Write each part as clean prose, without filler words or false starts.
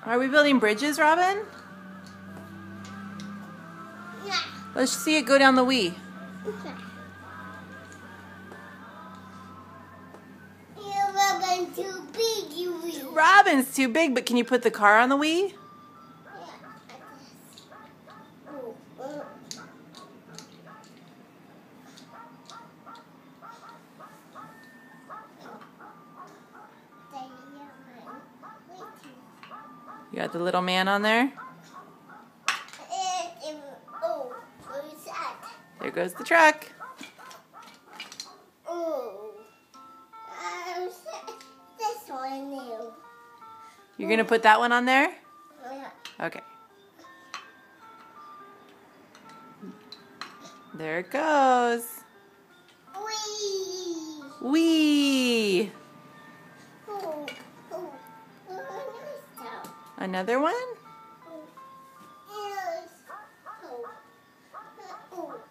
Are we building bridges, Robin? Yeah. Let's see it go down the Wii. Robin's too big, you will. Robin's too big, but can you put the car on the Wii? You got the little man on there? What's that? There goes the truck. This one new. You're going to put that one on there? Yeah. Okay. There it goes. Whee! Whee! Oh, nice stuff. Another one? Yes.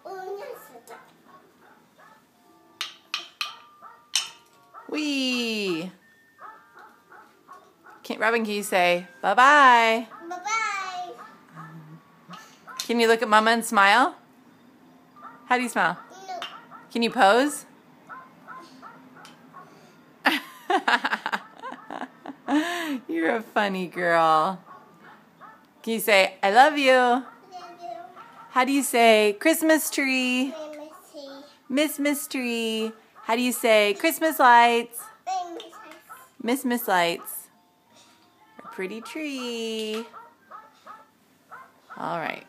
Nice stuff. Whee! Robin, can you say bye-bye? Bye-bye. Can you look at Mama and smile? How do you smile? No. Can you pose? You're a funny girl. Can you say, I love you? How do you say Christmas tree? Miss tree. How do you say Christmas lights? Miss lights. A pretty tree. All right.